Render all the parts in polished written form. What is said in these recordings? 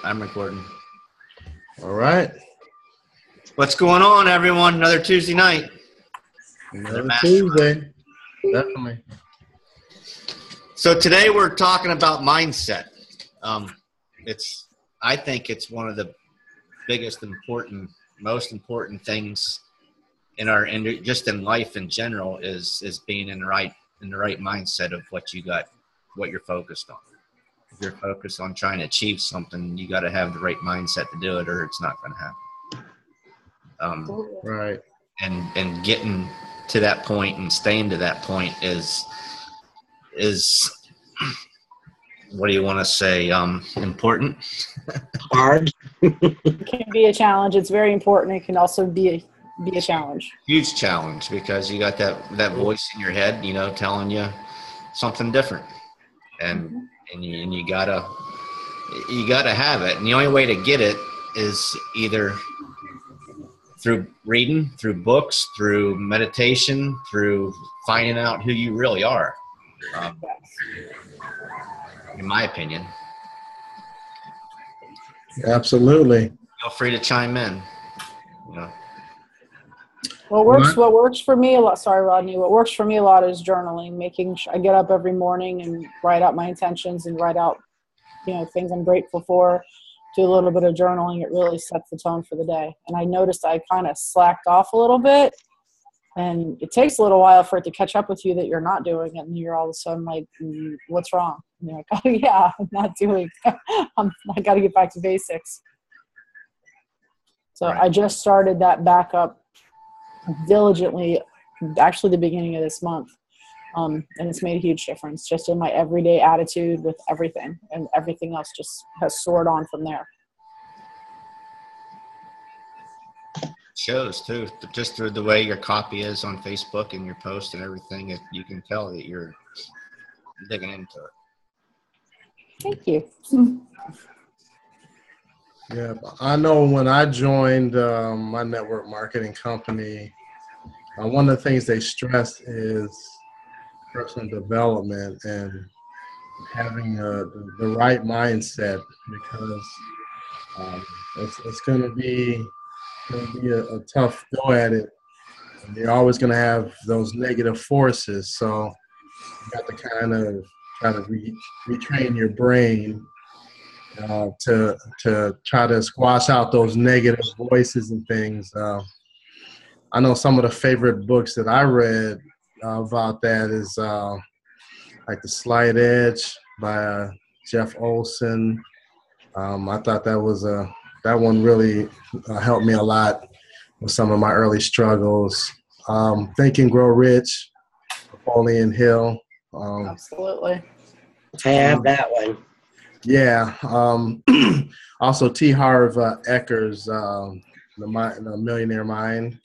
I'm recording. All right. What's going on, everyone? Another Tuesday night. Another Tuesday. Definitely. So today we're talking about mindset. I think it's one of the biggest, most important things just in life in general is being in the right mindset of what you're focused on. If you're focused on trying to achieve something, you got to have the right mindset to do it, or it's not going to happen. Right. And getting to that point and staying to that point is what do you want to say? Important. Hard. It can be a challenge. It's very important. It can also be a challenge. Huge challenge, because you got that voice in your head, telling you something different, and you gotta have it. And the only way to get it is either through reading, through books, through meditation, through finding out who you really are. In my opinion. Absolutely. Feel free to chime in. What works for me a lot. Sorry, Rodney. What works for me a lot is journaling. Making sure I get up every morning and write out my intentions and write out, things I'm grateful for. Do a little bit of journaling. It really sets the tone for the day. And I noticed I kind of slacked off a little bit, and it takes a little while for it to catch up with you that you're not doing it, and you're all of a sudden like, what's wrong? And you're like, oh yeah, I'm not doing. I got to get back to basics. So right. I just started that back up diligently, actually the beginning of this month, and it's made a huge difference just in my everyday attitude with everything, and everything else just has soared on from there. Shows too, just through the way your copy is on Facebook and your post and everything, you can tell that you're digging into it. Thank you. Yeah, I know when I joined my network marketing company, one of the things they stress is personal development and having the right mindset, because it's going to be a tough go at it. And you're always going to have those negative forces, so you got to kind of try to retrain your brain to try to squash out those negative voices and things. I know some of the favorite books that I read about that is like The Slight Edge by Jeff Olson. I thought that one really helped me a lot with some of my early struggles. Think and Grow Rich, Napoleon Hill. Absolutely. I have that one. Yeah. Also T. Harv Eker's The Millionaire Mind.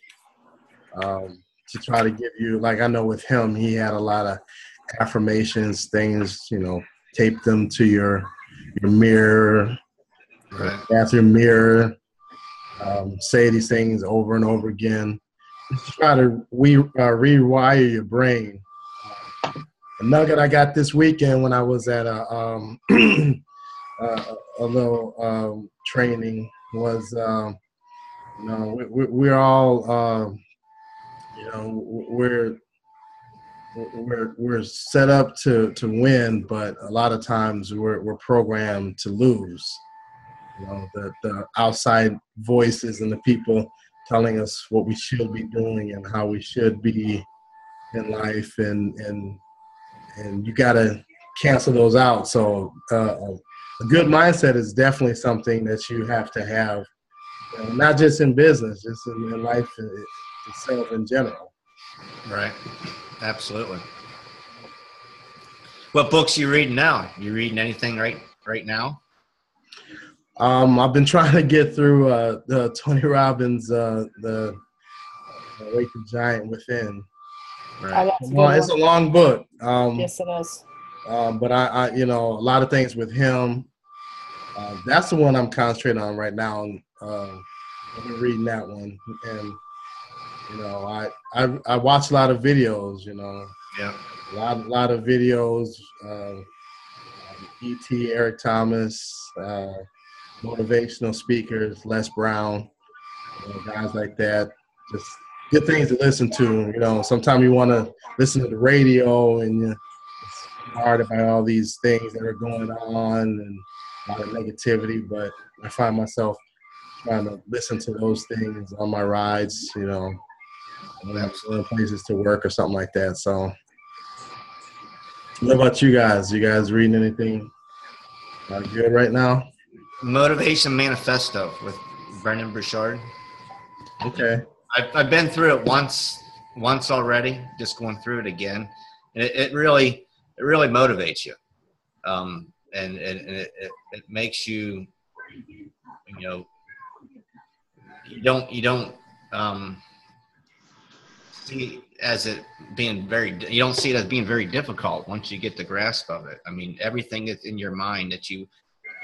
To try to give you, like, I know with him, he had a lot of affirmations, things, tape them to your mirror, right. Bathroom mirror, say these things over and over again. Just try to rewire your brain. A nugget I got this weekend when I was at a little training was, we're all, we're set up to win, but a lot of times we're programmed to lose. The outside voices and the people telling us what we should be doing and how we should be in life, and you got to cancel those out. So a good mindset is definitely something that you have to have, not just in business, just in life itself in general. Right. Absolutely. What books are you reading now? You reading anything right now? I've been trying to get through the Tony Robbins, the Wake the Giant Within. Right. Well, it's a long book. Yes, it is. But I a lot of things with him. That's the one I'm concentrating on right now. I've been reading that one, and I watch a lot of videos. Yeah. A lot of videos. E.T. Eric Thomas. motivational speakers, Les Brown, guys like that. Just good things to listen to. Sometimes you want to listen to the radio and you're bombarded by all these things that are going on and a lot of negativity, but I find myself trying to listen to those things on my rides, when I'm going places to work or something like that. So what about you guys? You guys reading anything good right now? Motivation Manifesto with Brendan Burchard. Okay. I've been through it once already, just going through it again. And it really motivates you. And it makes you, you don't see as it being you don't see it as being very difficult once you get the grasp of it. I mean, everything that's in your mind that you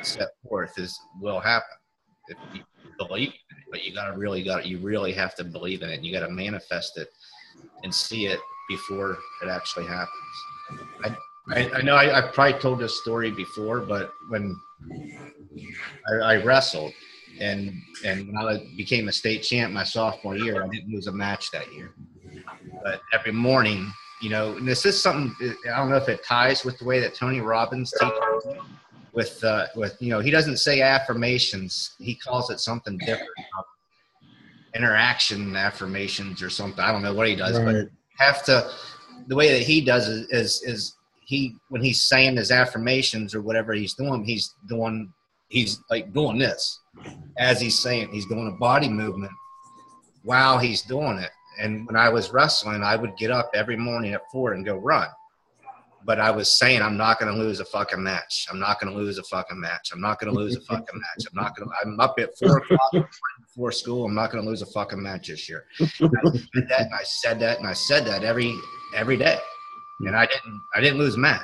set forth will happen if you believe in it, but you really have to believe in it. You got to manifest it and see it before it actually happens. I know I've probably told this story before, but when I wrestled and when I became a state champ my sophomore year, I didn't lose a match that year. But every morning, and this is something, I don't know if it ties with the way that Tony Robbins teaches with he doesn't say affirmations. He calls it something different. Interaction affirmations or something. I don't know what he does, right. But the way that he does it is when he's saying his affirmations or whatever he's doing like doing this as he's saying. He's doing a body movement while he's doing it. And when I was wrestling, I would get up every morning at 4 and go run. But I was saying, I'm not going to lose a fucking match. I'm not going to lose a fucking match. I'm not going to lose a fucking match. I'm up at 4 o'clock before school. I'm not going to lose a fucking match this year. And I said that every day. And I didn't lose a match.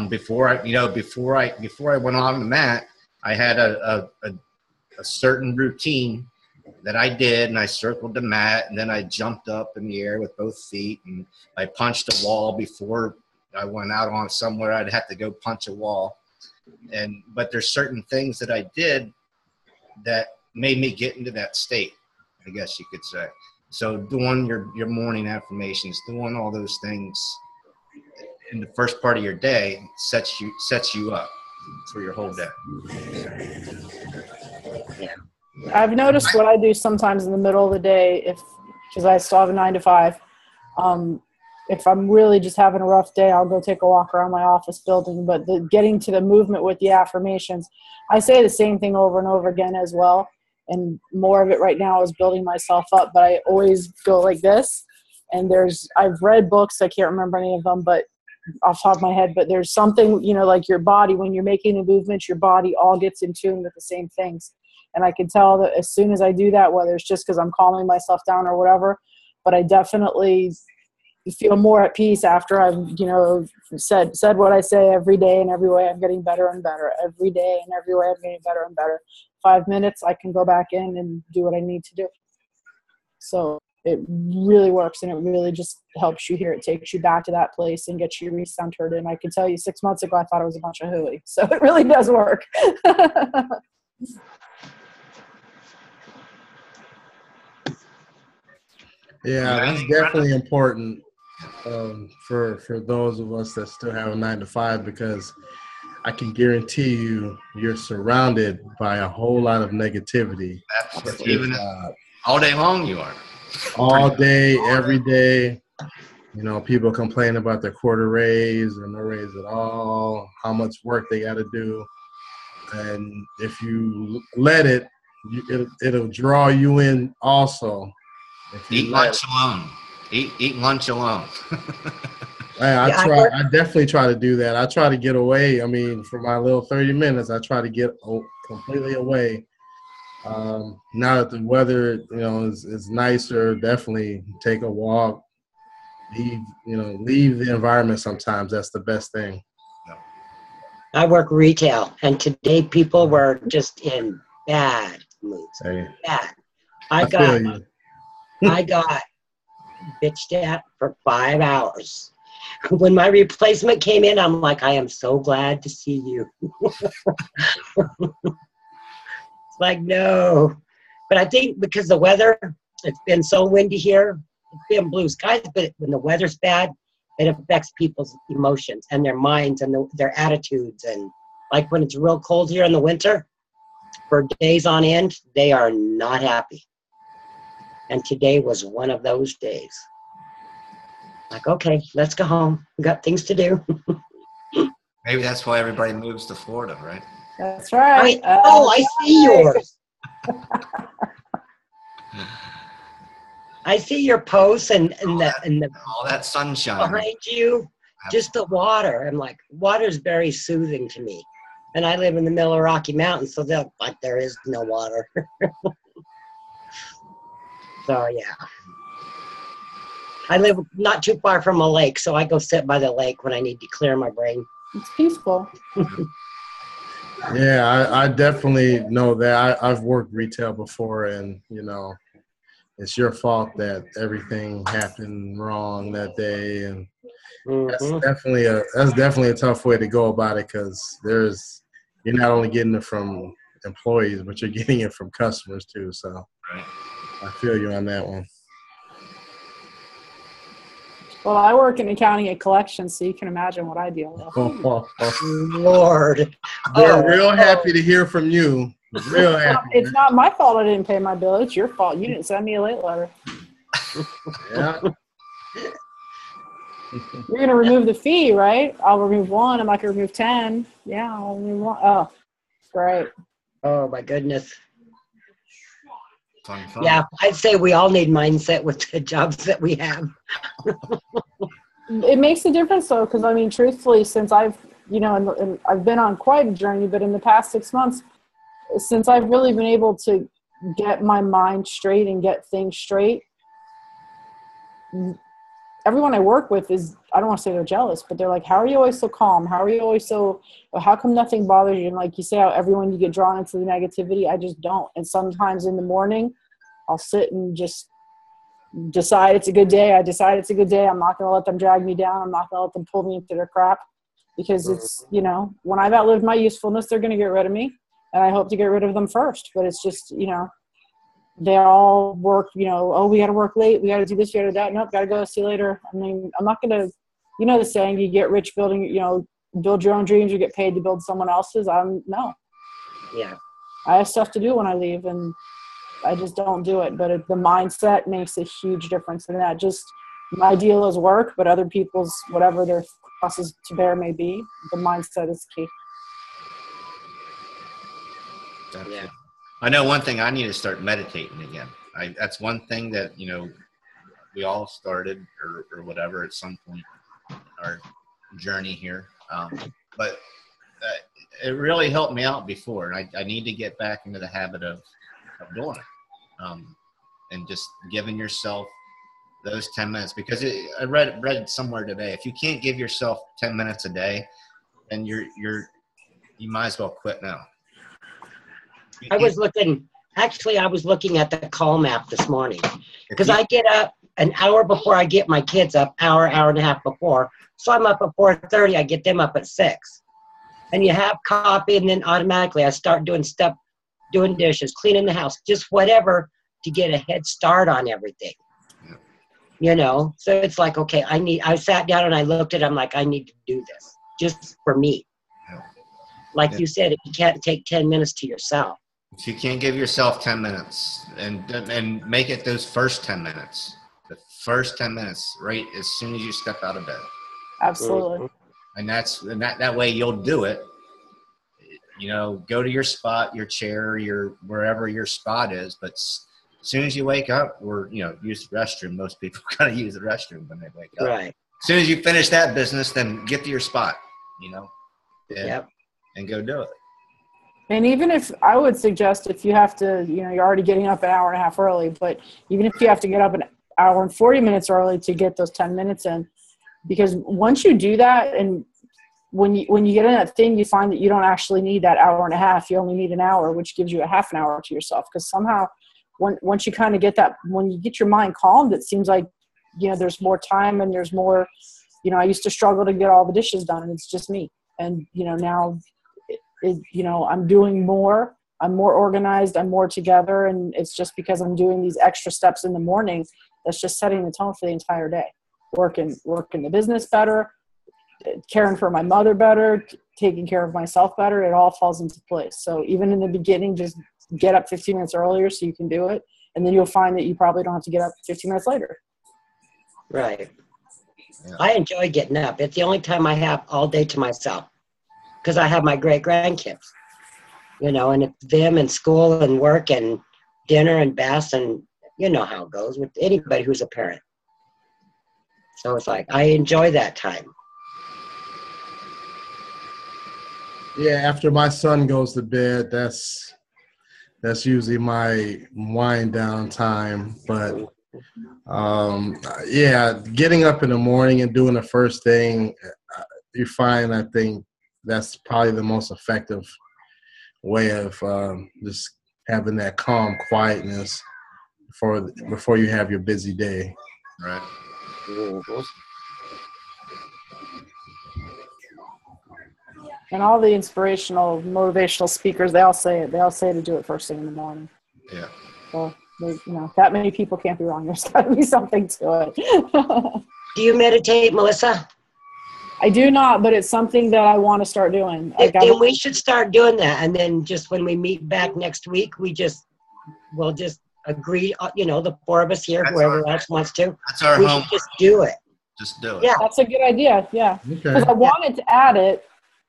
Before I went on the mat, I had a certain routine that I did, and I circled the mat, and then I jumped up in the air with both feet, and I punched a wall before I went out on somewhere. I'd have to go punch a wall, but there's certain things that I did that made me get into that state, I guess you could say. So doing your morning affirmations, doing all those things in the first part of your day sets you up for your whole day. Yeah. I've noticed what I do sometimes in the middle of the day, because I still have a 9 to 5. If I'm really just having a rough day, I'll go take a walk around my office building. But getting to the movement with the affirmations, I say the same thing over and over again as well. And more of it right now is building myself up. But I always go like this. And I've read books, I can't remember any of them, but off the top of my head. But there's something, like your body, when you're making the movements, your body all gets in tune with the same things. And I can tell that as soon as I do that, whether it's just because I'm calming myself down or whatever, but I definitely feel more at peace after I've, said what I say every day, and every way I'm getting better and better. Every day and every way I'm getting better and better. 5 minutes, I can go back in and do what I need to do. So it really works, and it really just helps you here. It takes you back to that place and gets you recentered. And I can tell you 6 months ago, I thought it was a bunch of hooey. So it really does work. Yeah, that's definitely important for those of us that still have a 9 to 5, because I can guarantee you're surrounded by a whole lot of negativity. Even all day long you are. All day, every day. People complain about their quarter raise or no raise at all, how much work they got to do. And if you let it'll draw you in also. Eat lunch alone. Eat lunch alone. I definitely try to do that. I try to get away. For my little 30 minutes, I try to get completely away. Now that the weather, is nicer, definitely take a walk. Leave the environment sometimes. That's the best thing. I work retail, and today people were just in bad moods. Hey, Bad. I got bitched at for 5 hours. When my replacement came in, I'm like, I am so glad to see you. Like, no. But I think because the weather, it's been so windy here, it's been blue skies, but when the weather's bad, it affects people's emotions and their minds and their attitudes. And like when it's real cold here in the winter, for days on end, they are not happy. And today was one of those days. Like, okay, let's go home. We got things to do. Maybe that's why everybody moves to Florida, right? That's right. I see yours. I see your posts and the all that sunshine behind you, just the water. I'm like, water is very soothing to me. And I live in the middle of Rocky Mountains, so they're like, there is no water. So yeah. I live not too far from a lake, so I go sit by the lake when I need to clear my brain. It's peaceful. Yeah, I definitely know that. I've worked retail before, and you know, it's your fault that everything happened wrong that day, and that's definitely a tough way to go about it, because you're not only getting it from employees, but you're getting it from customers too. So right. I feel you on that one. Well, I work in accounting and collections, so you can imagine what I deal with. Lord. They're real happy to hear from you. Real happy. It's not my fault I didn't pay my bill. It's your fault. You didn't send me a late letter. Yeah. You're going to remove the fee, right? I'll remove one. I'm not going to remove 10. Yeah, I'll remove one. Oh, great. Oh, my goodness. Fun. Yeah, I'd say we all need mindset with the jobs that we have. It makes a difference, though, because, I mean, truthfully, since I've, and I've been on quite a journey, but in the past 6 months, since I've really been able to get my mind straight and get things straight, everyone I work with is, I don't want to say they're jealous, but they're like, how are you always so calm? How are you always how come nothing bothers you? And like you say, how everyone you get drawn into the negativity, I just don't. And sometimes in the morning, I'll sit and just decide it's a good day. I decide it's a good day. I'm not going to let them drag me down. I'm not going to let them pull me into their crap, because it's, when I've outlived my usefulness, they're going to get rid of me. And I hope to get rid of them first. But it's just, they all work, oh, we got to work late. We got to do this, we got to do that. Nope, got to go. See you later. I mean, I'm not going to, the saying, you get rich building, build your own dreams, you get paid to build someone else's. No. Yeah. I have stuff to do when I leave, and I just don't do it. But the mindset makes a huge difference in that. Just my deal is work, but other people's, whatever their crosses to bear may be, the mindset is key. Yeah. I know one thing, I need to start meditating again. That's one thing that, we all started or whatever at some point in our journey here. But it really helped me out before. And I need to get back into the habit of doing it. And just giving yourself those 10 minutes, because I read somewhere today, if you can't give yourself 10 minutes a day, then you might as well quit now. I was looking at the Calm app this morning, because I get up an hour before I get my kids up, hour and a half before. So I'm up at 4:30. I get them up at 6. And you have coffee, and then automatically I start doing stuff, doing dishes, cleaning the house, just whatever to get a head start on everything. Yeah. So it's like, okay, I sat down and I looked at it. I'm like, I need to do this just for me. Yeah. Like you said, you can't take 10 minutes to yourself. If you can't give yourself 10 minutes and make it those first 10 minutes, the first 10 minutes, right as soon as you step out of bed. Absolutely. And that way you'll do it. Go to your spot, your chair, wherever your spot is. But as soon as you wake up, or, use the restroom. Most people kind of use the restroom when they wake up. Right. As soon as you finish that business, then get to your spot, and go do it. And even if I would suggest, if you have to, you're already getting up an hour and a half early, but even if you have to get up an hour and 40 minutes early to get those 10 minutes in, because once you do that, and when you get in that thing, you find that you don't actually need that hour and a half. You only need an hour, which gives you a half an hour to yourself. Because somehow, once you kind of get that, when you get your mind calmed, it seems like, there's more time and there's more, I used to struggle to get all the dishes done, and it's just me. And, now, I'm doing more. I'm more organized, I'm more together, and it's just because I'm doing these extra steps in the morning that's just setting the tone for the entire day. Working the business better, caring for my mother better, taking care of myself better, it all falls into place. So even in the beginning, just get up 15 minutes earlier so you can do it, and then you'll find that you probably don't have to get up 15 minutes later. Right. Yeah. I enjoy getting up. It's the only time I have all day to myself because I have my great grandkids, and it's them and school and work and dinner and baths, and you know how it goes with anybody who's a parent. So it's like, I enjoy that time. Yeah, after my son goes to bed, that's usually my wind down time. But yeah, getting up in the morning and doing the first thing, you find, I think that's probably the most effective way of just having that calm quietness before you have your busy day. Right. And all the inspirational, motivational speakers, they all say it. They all say to do it first thing in the morning. Yeah. So, that many people can't be wrong. There's got to be something to it. Do you meditate, Melissa? I do not, but it's something that I want to start doing. Then we should start doing that. And then just when we meet back next week, we'll just agree, the four of us here, whoever else wants to. That's our we home. Should just do it. Just do it. Yeah. That's a good idea. Yeah. Because I wanted to add it,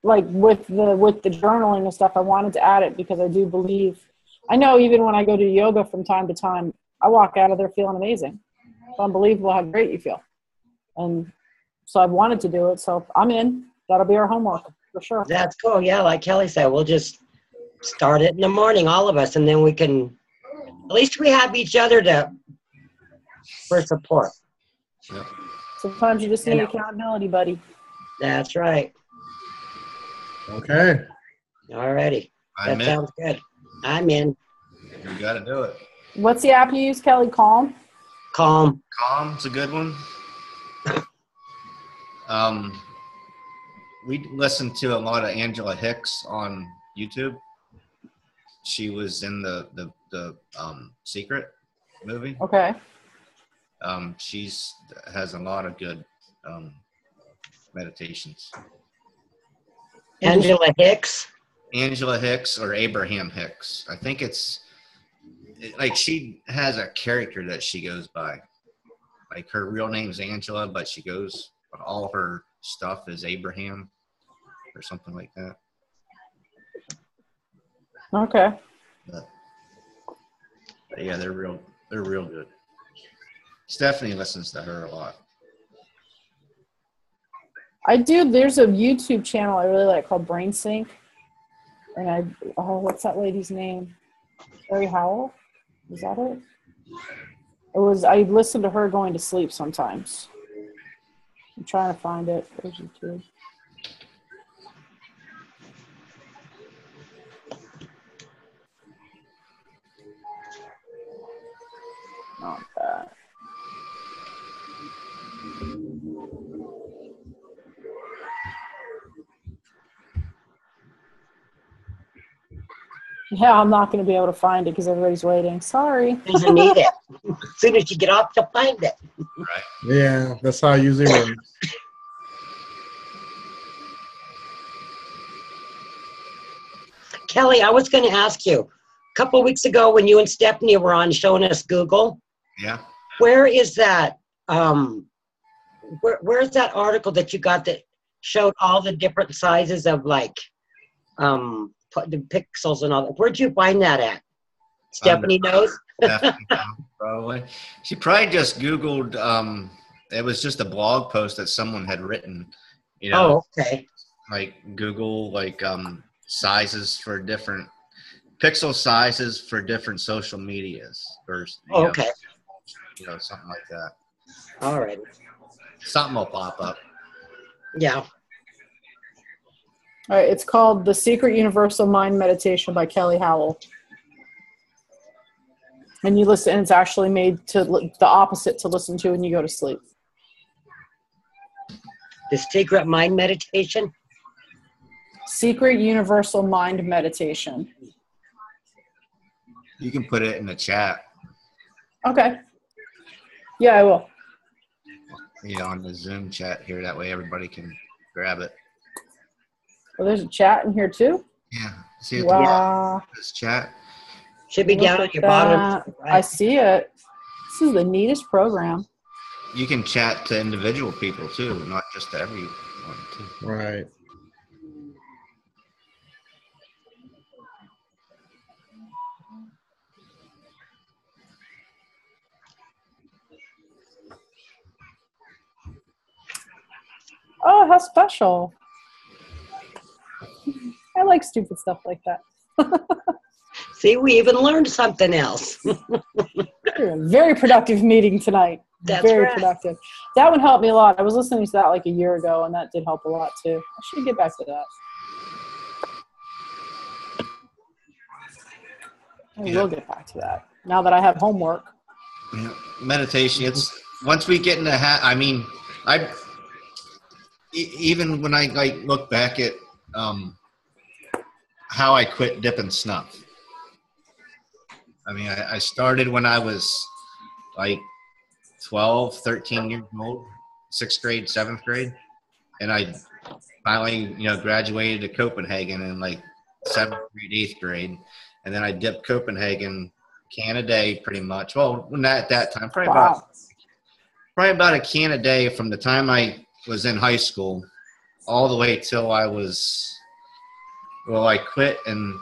like with the journaling and stuff, I wanted to add it because I do believe, I know even when I go to yoga from time to time, I walk out of there feeling amazing. It's unbelievable how great you feel. And so I wanted to do it. So I'm in. That'll be our homework for sure. That's cool. Yeah. Like Kelly said, we'll just start it in the morning, all of us. And then we can, at least we have each other for support. Yep. Sometimes you just need accountability, buddy. That's right. Okay. All righty. That sounds good. I'm in. You got to do it. What's the app you use, Kelly? Calm? Calm's a good one. We listened to a lot of Angela Hicks on YouTube. She was in the Secret movie. Okay. She's has a lot of good meditations. Angela Hicks or Abraham Hicks. I think it's like she has a character that she goes by. Like her real name's Angela, but all her stuff is Abraham or something like that. Okay. But yeah, they're real good. Stephanie listens to her a lot. I do. There's a YouTube channel I really like called Brain Sync. And what's that lady's name? Sherry Howell? Is that it? I listen to her going to sleep sometimes. I'm trying to find it. There's YouTube. Not that. Yeah, I'm not going to be able to find it because everybody's waiting. Sorry. doesn't need it. As soon as you get off, you'll find it. Right. Yeah, that's how I usually works. Kelly, I was going to ask you, a couple of weeks ago when you and Stephanie were on showing us Google, Yeah. where is that? Where's that article that you got that showed all the different sizes of the pixels and all that? Where'd you find that at? Stephanie knows? Probably. She probably just Googled, it was just a blog post that someone had written, Oh, okay. like Google, sizes for different pixel sizes for different social medias or, Okay. Something like that. All right. Something will pop up. Yeah. All right. It's called The Secret Universal Mind Meditation by Kelly Howell. And you listen, and it's actually made to the opposite to listen to when you go to sleep. The Secret Mind Meditation? Secret Universal Mind Meditation. You can put it in the chat. Okay. Yeah, I will. On the Zoom chat here. That way everybody can grab it. Well, there's a chat in here too. Yeah. See it? Wow. This chat. Should be down at your bottom. Right. I see it. This is the neatest program. You can chat to individual people too, not just to everyone too. Right. Oh, how special. I like stupid stuff like that. See, we even learned something else. Very productive meeting tonight. That's Very right. productive. That one helped me a lot. I was listening to that like a year ago, and that did help a lot too. I should get back to that. I will get back to that now that I have homework. Yeah. Meditation. It's once we get in the I mean, even when I look back at how I quit dipping snuff. I mean, I started when I was like 12, 13 years old, 6th grade, 7th grade. And I finally, graduated to Copenhagen in like 7th grade, 8th grade. And then I dipped Copenhagen can a day pretty much. Well, not at that time, probably about a can a day from the time I was in high school all the way till I was, I quit in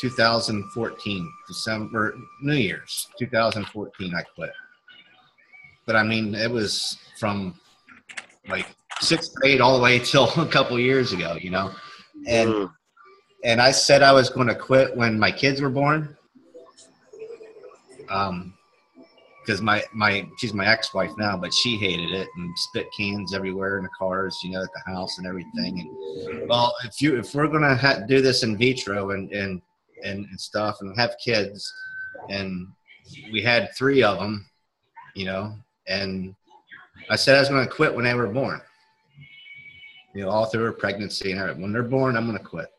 2014, December, New Year's, 2014, I quit. But I mean, it was from like 6th grade all the way till a couple years ago, And I said I was going to quit when my kids were born. Because she's my ex-wife now, but she hated it and spit cans everywhere in the cars, at the house and everything. And well, if we're gonna do this in vitro and stuff and have kids, and we had 3 of them, and I said I was gonna quit when they were born. All through her pregnancy and everything. When they're born, I'm gonna quit.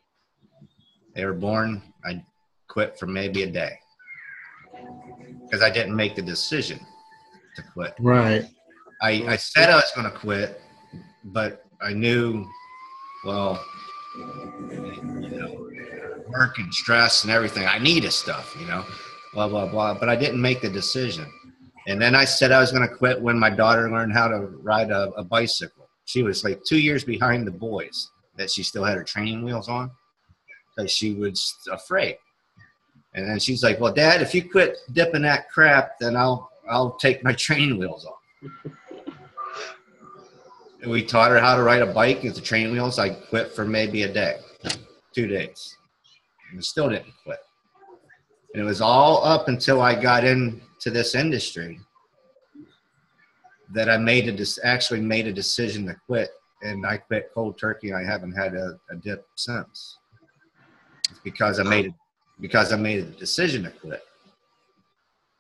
They were born, I quit for maybe a day. Because I didn't make the decision to quit. Right. I said I was going to quit, but I knew, work and stress and everything. I needed stuff, blah, blah, blah. But I didn't make the decision. And then I said I was going to quit when my daughter learned how to ride a bicycle. She was like 2 years behind the boys that she still had her training wheels on because she was afraid. And then she's like, well, Dad, if you quit dipping that crap, then I'll take my training wheels off. And we taught her how to ride a bike with the training wheels. I quit for maybe a day, 2 days. And still didn't quit. And it was all up until I got into this industry that I actually made a decision to quit. And I quit cold turkey. I haven't had a dip since. It's because I made a decision to quit.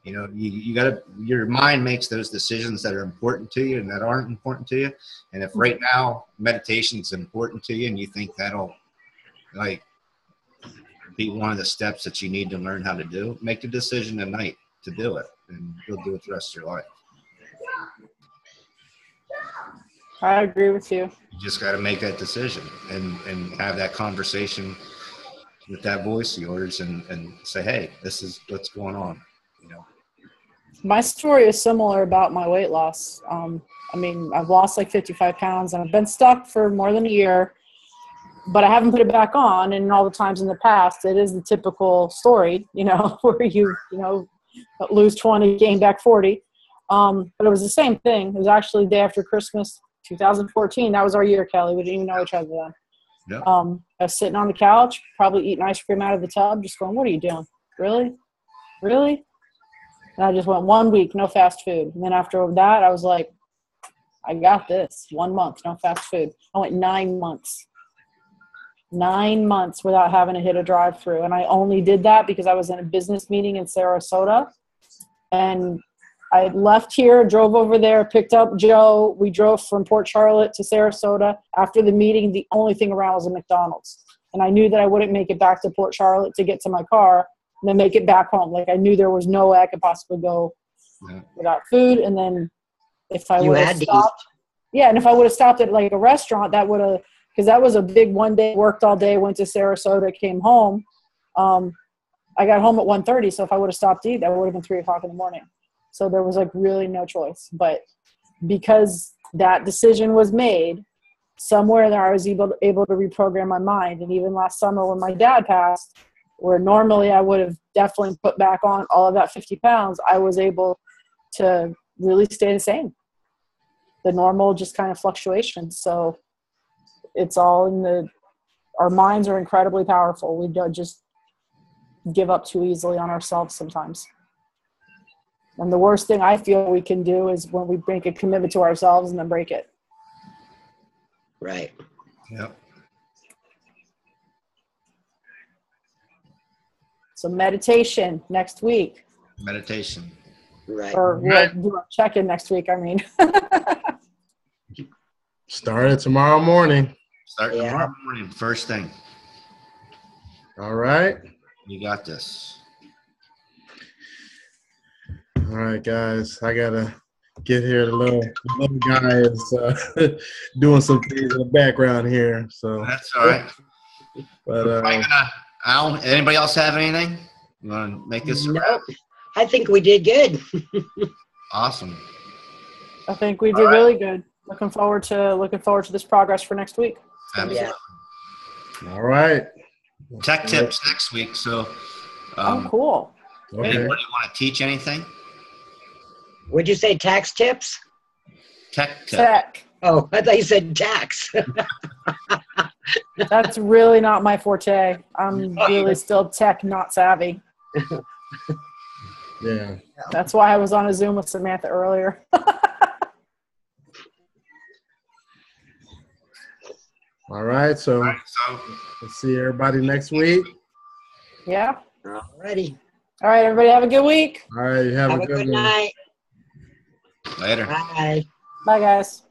You gotta, your mind makes those decisions that are important to you and that aren't important to you. And if right now meditation is important to you and you think that'll be one of the steps that you need to learn how to do, make the decision tonight to do it, and you'll do it the rest of your life. I agree with you. You just got to make that decision and have that conversation with that voice of yours and say, hey, this is what's going on. My story is similar about my weight loss. I've lost like 55 pounds and I've been stuck for more than a year, but I haven't put it back on. And all the times in the past, it is the typical story, where you lose 20, gain back 40. But it was the same thing. It was actually the day after Christmas, 2014. That was our year, Kelly. We didn't even know each other then. Yep. I was sitting on the couch, probably eating ice cream out of the tub, just going, what are you doing? Really? And I just went 1 week, no fast food. And then after that, I was like, I got this. 1 month, no fast food. I went 9 months. 9 months without having to hit a drive-through. And I only did that because I was in a business meeting in Sarasota. And I left here, drove over there, picked up Joe. We drove from Port Charlotte to Sarasota. After the meeting, the only thing around was a McDonald's. and I knew that I wouldn't make it back to Port Charlotte to get to my car and then make it back home. Like, I knew there was no way I could possibly go without food. And then if I would have stopped, and if I would have stopped at like a restaurant, that would have, because that was a big one day, worked all day, went to Sarasota, came home. I got home at 1:30, so if I would have stopped to eat, that would have been 3 o'clock in the morning. So there was like really no choice. But because that decision was made, somewhere there I was able to reprogram my mind. And even last summer when my dad passed, where normally I would have definitely put back on all of that 50 pounds, I was able to really stay the same. The normal just kind of fluctuations. So it's all in our minds are incredibly powerful. We don't just give up too easily on ourselves sometimes. And the worst thing I feel we can do is when we make a commitment to ourselves and then break it. Right. Yep. So meditation next week. Meditation. Right. Or we'll do a check-in next week, I mean. Start it tomorrow morning. Start tomorrow morning, first thing. All right. You got this. All right, guys. I gotta get here. The little guy is doing some things in the background here. So that's all right. But Al, anybody else have anything? You want to make this? Nope. I think we did good. Awesome. I think we did really good. Looking forward to this progress for next week. Absolutely. Yeah. all right. Tech tips next week. So, Oh, cool. Okay. anybody want to teach anything? Would you say tax tips? Tech tip. Tech. Oh, I thought you said tax. That's really not my forte. I'm really still tech not savvy. Yeah. That's why I was on a Zoom with Samantha earlier. All right. So let's see everybody next week. Yeah. Alrighty. All right, everybody have a good week. All right. Have a good one. night. Later. Bye. Bye, guys.